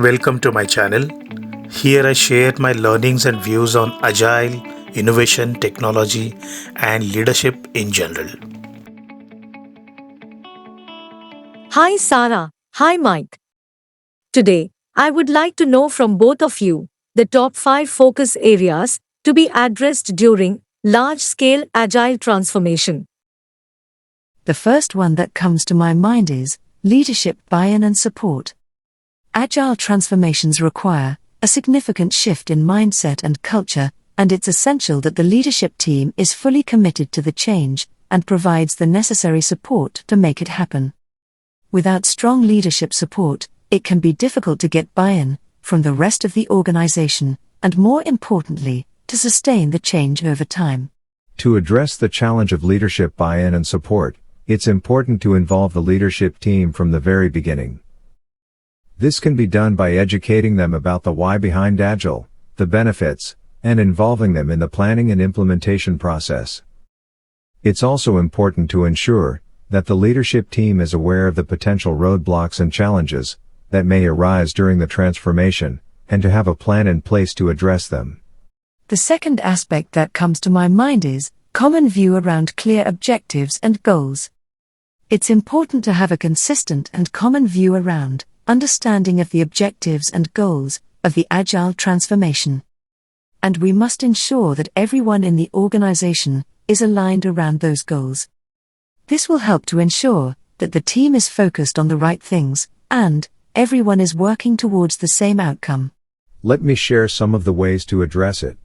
Welcome to my channel. Here I share my learnings and views on Agile, innovation, technology, and leadership in general. Hi Sarah. Hi Mike. Today, I would like to know from both of you the top 5 focus areas to be addressed during large-scale agile transformation. The first one that comes to my mind is leadership buy-in and support. Agile transformations require a significant shift in mindset and culture, and it's essential that the leadership team is fully committed to the change and provides the necessary support to make it happen. Without strong leadership support, it can be difficult to get buy-in from the rest of the organization, and more importantly, to sustain the change over time. To address the challenge of leadership buy-in and support, it's important to involve the leadership team from the very beginning. This can be done by educating them about the why behind Agile, the benefits, and involving them in the planning and implementation process. It's also important to ensure that the leadership team is aware of the potential roadblocks and challenges that may arise during the transformation, and to have a plan in place to address them. The second aspect that comes to my mind is common view around clear objectives and goals. It's important to have a consistent and common view around understanding of the objectives and goals of the Agile transformation. And we must ensure that everyone in the organization is aligned around those goals. This will help to ensure that the team is focused on the right things, and everyone is working towards the same outcome. Let me share some of the ways to address it.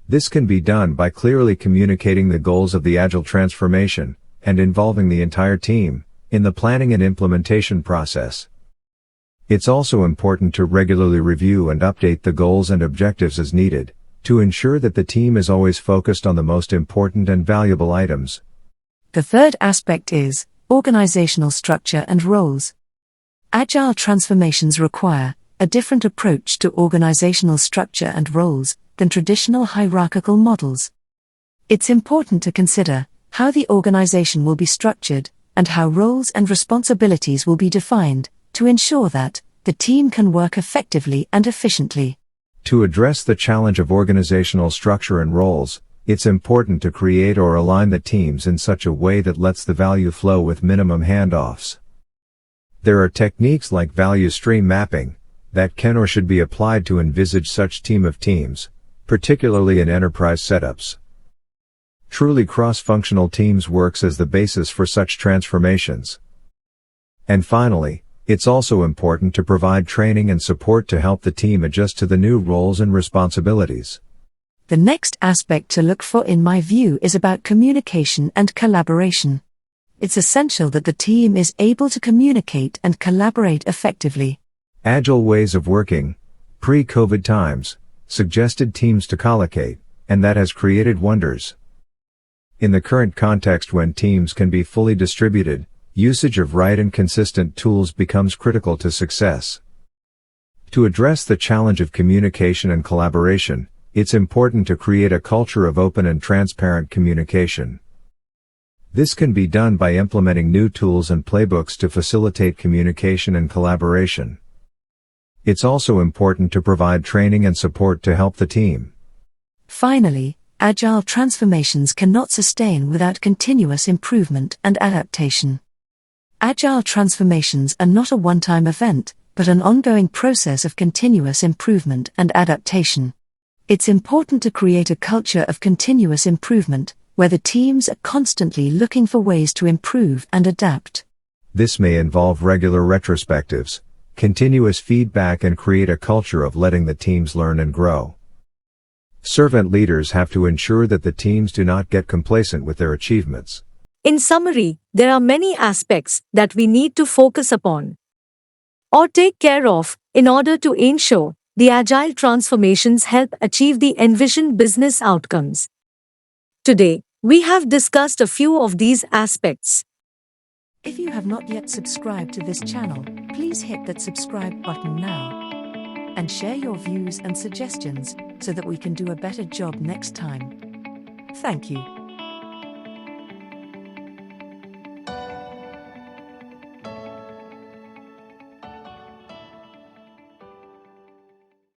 This can be done by clearly communicating the goals of the Agile transformation, and involving the entire team in the planning and implementation process. It's also important to regularly review and update the goals and objectives as needed, to ensure that the team is always focused on the most important and valuable items. The third aspect is organizational structure and roles. Agile transformations require a different approach to organizational structure and roles than traditional hierarchical models. It's important to consider how the organization will be structured and how roles and responsibilities will be defined to ensure that the team can work effectively and efficiently. To address the challenge of organizational structure and roles, it's important to create or align the teams in such a way that lets the value flow with minimum handoffs. There are techniques like value stream mapping that can or should be applied to envisage such team of teams, particularly in enterprise setups. Truly cross-functional teams works as the basis for such transformations. And finally, it's also important to provide training and support to help the team adjust to the new roles and responsibilities. The next aspect to look for in my view is about communication and collaboration. It's essential that the team is able to communicate and collaborate effectively. Agile ways of working, pre-COVID times, suggested teams to collocate, and that has created wonders. In the current context when teams can be fully distributed, usage of right and consistent tools becomes critical to success. To address the challenge of communication and collaboration, it's important to create a culture of open and transparent communication. This can be done by implementing new tools and playbooks to facilitate communication and collaboration. It's also important to provide training and support to help the team. Finally, Agile transformations cannot sustain without continuous improvement and adaptation. Agile transformations are not a one-time event, but an ongoing process of continuous improvement and adaptation. It's important to create a culture of continuous improvement, where the teams are constantly looking for ways to improve and adapt. This may involve regular retrospectives, continuous feedback, and create a culture of letting the teams learn and grow. Servant leaders have to ensure that the teams do not get complacent with their achievements. In summary, there are many aspects that we need to focus upon or take care of in order to ensure the agile transformations help achieve the envisioned business outcomes. Today, we have discussed a few of these aspects. If you have not yet subscribed to this channel, please hit that subscribe button now and share your views and suggestions so that we can do a better job next time. Thank you.